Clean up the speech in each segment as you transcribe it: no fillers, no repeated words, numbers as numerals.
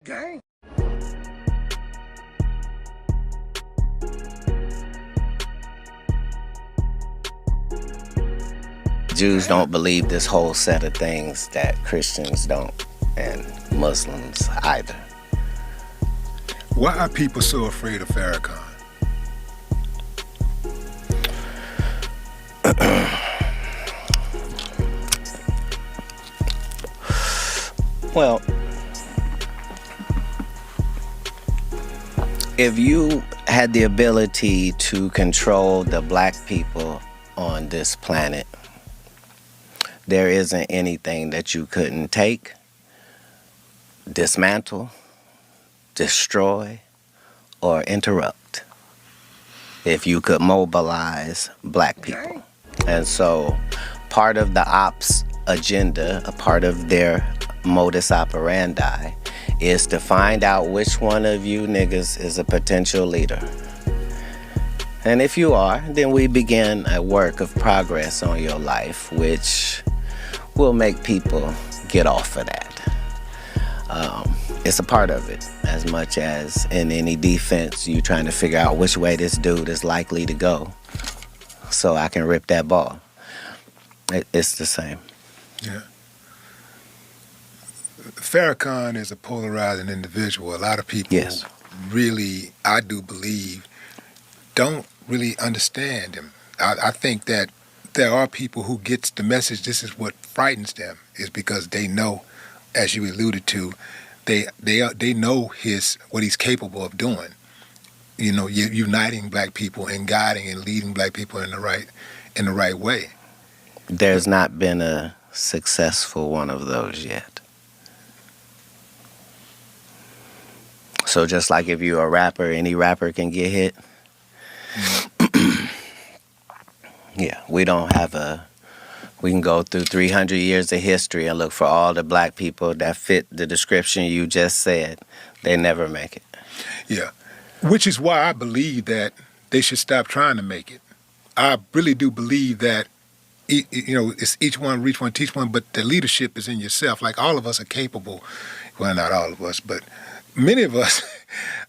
Gang. Jews don't believe this whole set of things that Christians don't, and Muslims either. Why are people so afraid of Farrakhan? Well, if you had the ability to control the black people on this planet, there isn't anything that you couldn't take, dismantle, destroy, or interrupt if you could mobilize black people. And so part of the ops agenda, a part of their modus operandi, is to find out which one of you niggas is a potential leader. And if you are, then we begin a work of progress on your life, which will make people get off of that. It's a part of it, as much as in any defense, you trying to figure out which way this dude is likely to go so I can rip that ball. It's the same. Yeah. Farrakhan is a polarizing individual. A lot of people really, I do believe, don't really understand him. I think that there are people who gets the message, this is what frightens them, is because they know, as you alluded to, they know what he's capable of doing. You know, uniting black people and guiding and leading black people in the right way. There's not been a successful one of those yet. So just like if you're a rapper, any rapper can get hit. Yeah, we don't have we can go through 300 years of history and look for all the black people that fit the description you just said. They never make it. Yeah, which is why I believe that they should stop trying to make it. I really do believe that, it's each one reach one, teach one, but the leadership is in yourself. Like all of us are capable, well, not all of us, but many of us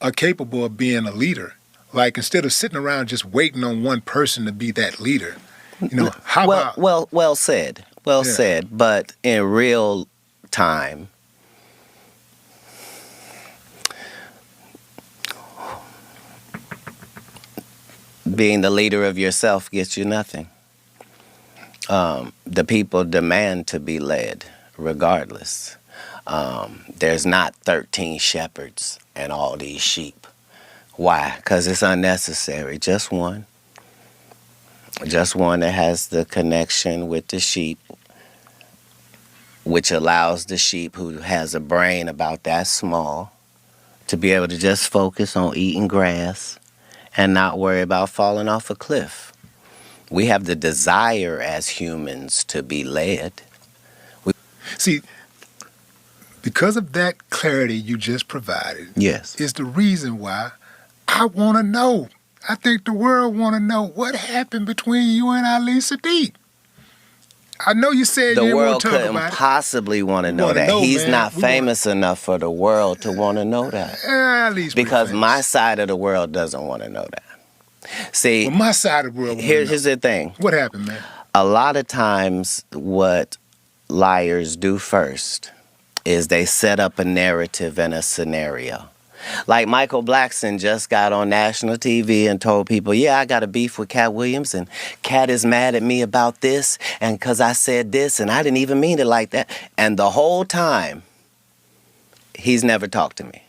are capable of being a leader. Like instead of sitting around just waiting on one person to be that leader, well said. Well said. But in real time, being the leader of yourself gets you nothing. The people demand to be led regardless. There's not 13 shepherds and all these sheep. Why? Because it's unnecessary. Just one. Just one that has the connection with the sheep, which allows the sheep who has a brain about that small to be able to just focus on eating grass and not worry about falling off a cliff. We have the desire as humans to be led. See, because of that clarity you just provided, is the reason why I want to know. I think the world want to know what happened between you and Ali Sadiq. I know you said you didn't want to talk about it. The world couldn't possibly want to know that. He's not famous enough for the world to want to know that. At least because my side of the world doesn't want to know that. See, my side of the world. Here's the thing. What happened, man? A lot of times, what liars do first is they set up a narrative and a scenario. Like Michael Blackson just got on national TV and told people, yeah, I got a beef with Katt Williams, and Katt is mad at me about this, and because I said this, and I didn't even mean it like that. And the whole time, he's never talked to me.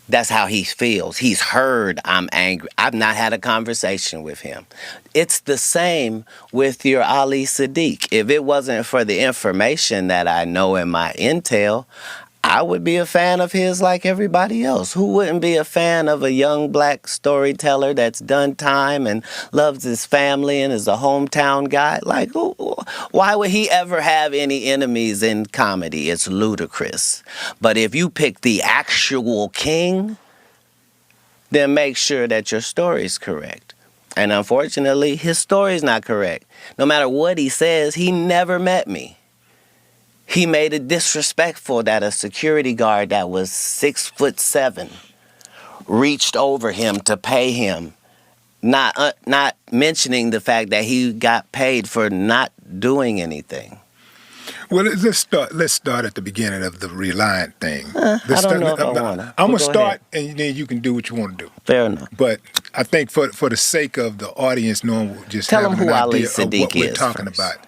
That's how he feels. He's heard I'm angry. I've not had a conversation with him. It's the same with your Ali Sadiq. If it wasn't for the information that I know in my intel, I would be a fan of his like everybody else. Who wouldn't be a fan of a young black storyteller that's done time and loves his family and is a hometown guy? Like, why would he ever have any enemies in comedy? It's ludicrous. But if you pick the actual king, then make sure that your story's correct. And unfortunately, his story's not correct. No matter what he says, he never met me. He made it disrespectful that a security guard that was 6'7" reached over him to pay him, not mentioning the fact that he got paid for not doing anything. Well, let's start at the beginning of the Reliant thing. I don't know if I want to. I'm gonna start, and then you can do what you want to do. Fair enough. But I think for the sake of the audience knowing, just Tell having them who an Ali idea of Siddiq what we're is talking first. about.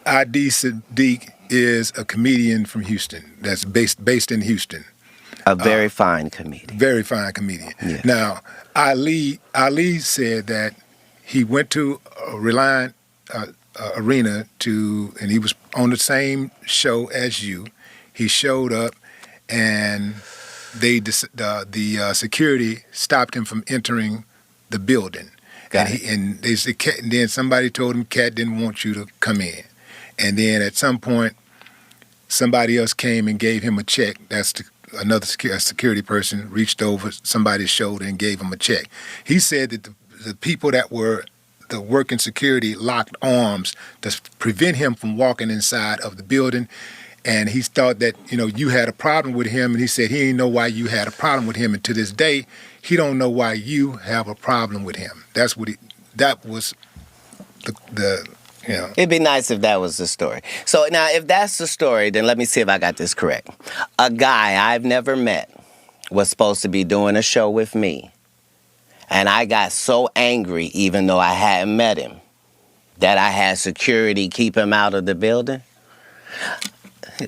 Ali Siddiq is a comedian from Houston that's based in Houston. A very fine comedian. Very fine comedian. Yes. Now, Ali said that he went to a Reliant arena and he was on the same show as you. He showed up, and the security stopped him from entering the building. Got And they said, and then somebody told him Katt didn't want you to come in. And then at some point, somebody else came and gave him a check. Another security person reached over somebody's shoulder and gave him a check. He said that the people that were the working security locked arms to prevent him from walking inside of the building. And he thought that, you had a problem with him. And he said he didn't know why you had a problem with him. And to this day, he don't know why you have a problem with him. That was the. It'd be nice if that was the story. So now, if that's the story, then let me see if I got this correct. A guy I've never met was supposed to be doing a show with me. And I got so angry, even though I hadn't met him, that I had security keep him out of the building.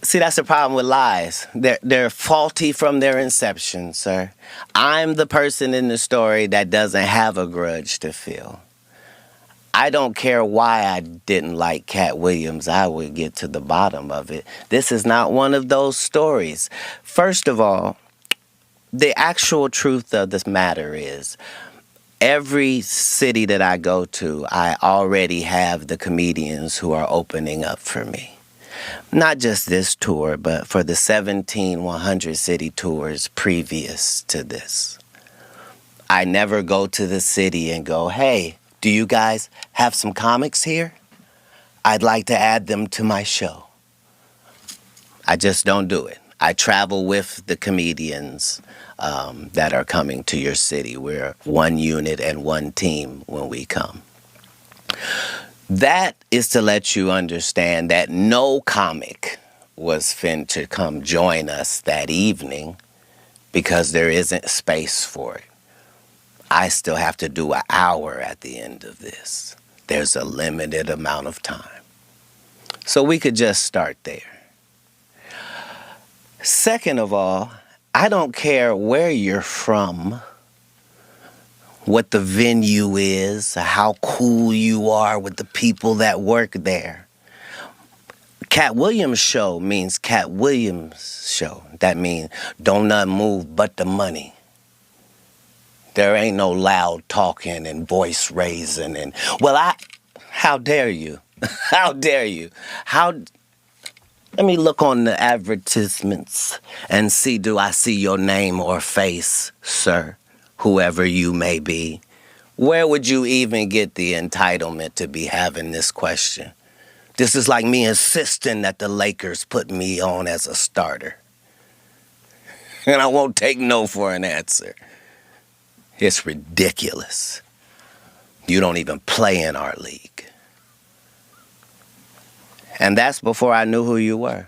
See, that's the problem with lies. They're faulty from their inception, sir. I'm the person in the story that doesn't have a grudge to feel. I don't care why I didn't like Katt Williams. I would get to the bottom of it. This is not one of those stories. First of all, the actual truth of this matter is, every city that I go to, I already have the comedians who are opening up for me. Not just this tour, but for the 17 100 city tours previous to this. I never go to the city and go, hey, do you guys have some comics here? I'd like to add them to my show. I just don't do it. I travel with the comedians that are coming to your city. We're one unit and one team when we come. That is to let you understand that no comic was fin to come join us that evening because there isn't space for it. I still have to do an hour at the end of this. There's a limited amount of time. So we could just start there. Second of all, I don't care where you're from, what the venue is, how cool you are with the people that work there. Katt Williams show means Katt Williams show. That means don't nothing move but the money. There ain't no loud talking and voice raising and, how dare you? How dare you? Let me look on the advertisements and see, do I see your name or face, sir, whoever you may be? Where would you even get the entitlement to be having this question? This is like me insisting that the Lakers put me on as a starter. And I won't take no for an answer. It's ridiculous. You don't even play in our league. And that's before I knew who you were.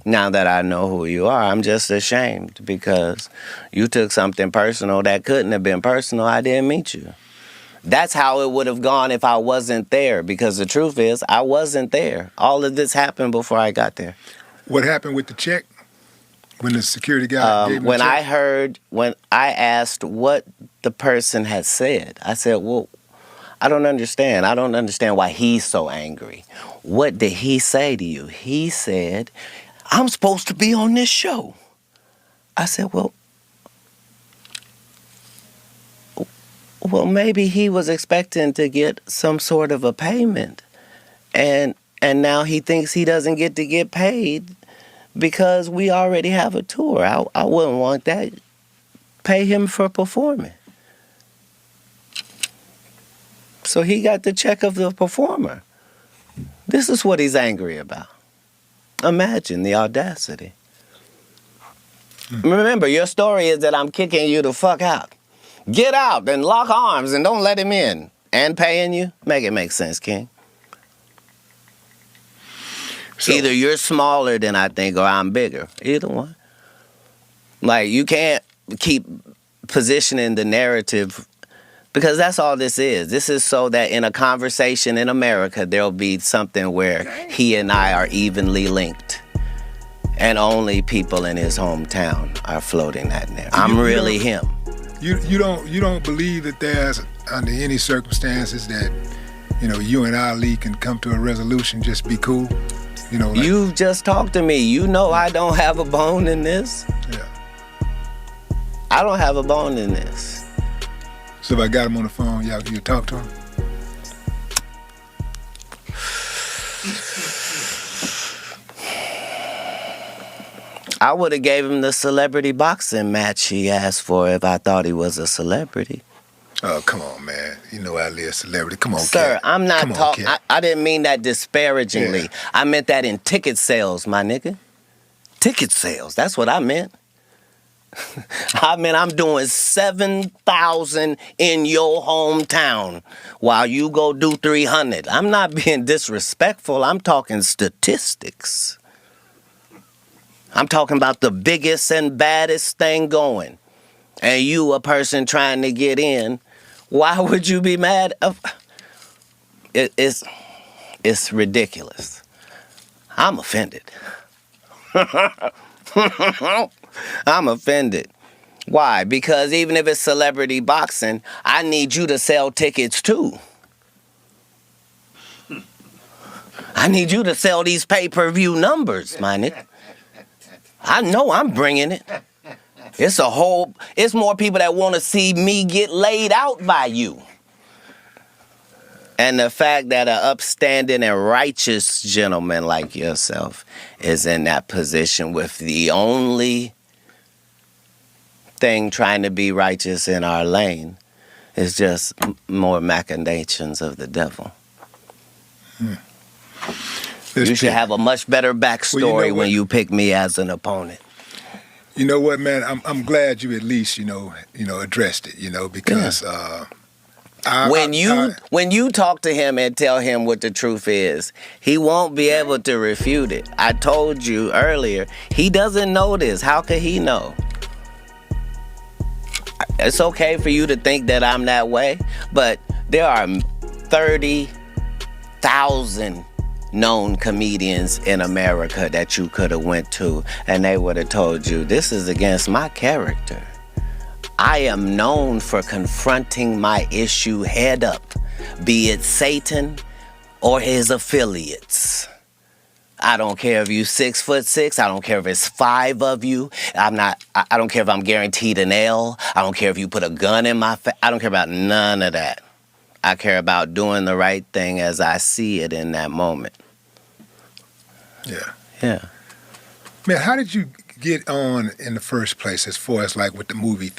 Now that I know who you are, I'm just ashamed because you took something personal that couldn't have been personal. I didn't meet you. That's how it would have gone if I wasn't there, because the truth is I wasn't there. All of this happened before I got there. What happened with the check? When the security guy gave him the check? When I asked what the person had said, I said, well, I don't understand. I don't understand why he's so angry. What did he say to you? He said, I'm supposed to be on this show. I said, well, maybe he was expecting to get some sort of a payment. And now he thinks he doesn't get to get paid because we already have a tour. I wouldn't want that. Pay him for performing. So he got the check of the performer. This is what he's angry about. Imagine the audacity. Remember, your story is that I'm kicking you the fuck out. Get out and lock arms and don't let him in. And paying you? Make it make sense, King. So, either you're smaller than I think or I'm bigger. Either one. Like, you can't keep positioning the narrative because that's all this is. This is so that in a conversation in America, there'll be something where he and I are evenly linked. And only people in his hometown are floating that narrative. I'm really him. You don't believe that there's, under any circumstances, that, you know, you and Ali can come to a resolution, just be cool? You know, like, you've just talked to me. You know I don't have a bone in this. Yeah. I don't have a bone in this. So if I got him on the phone, you talk to him? I would have gave him the celebrity boxing match he asked for if I thought he was a celebrity. Oh, come on, man. You know Ali a celebrity. Come on, sir, Katt. I'm not talking. I didn't mean that disparagingly. Yeah. I meant that in ticket sales, my nigga. Ticket sales. That's what I meant. I mean, I'm doing 7,000 in your hometown while you go do 300. I'm not being disrespectful. I'm talking statistics. I'm talking about the biggest and baddest thing going. And you, a person trying to get in, why would you be mad? It's ridiculous. I'm offended. I'm offended. Why? Because even if it's celebrity boxing, I need you to sell tickets too. I need you to sell these pay-per-view numbers, my nigga. I know I'm bringing it. It's more people that want to see me get laid out by you. And the fact that an upstanding and righteous gentleman like yourself is in that position with the only thing trying to be righteous in our lane is just more machinations of the devil. You should have a much better backstory when you pick me as an opponent. You know what, man? I'm glad you at least addressed it. Because when you talk to him and tell him what the truth is, he won't be able to refute it. I told you earlier, he doesn't know this. How could he know? It's okay for you to think that I'm that way, but there are 30,000 known comedians in America that you could have went to and they would have told you, this is against my character. I am known for confronting my issue head up, be it Satan or his affiliates. I don't care if you 6'6", I don't care if it's 5 of you. I don't care if I'm guaranteed an L. I don't care if you put a gun in my face. I don't care about none of that. I care about doing the right thing as I see it in that moment. Yeah. Yeah. Man, how did you get on in the first place as far as like with the movie thing?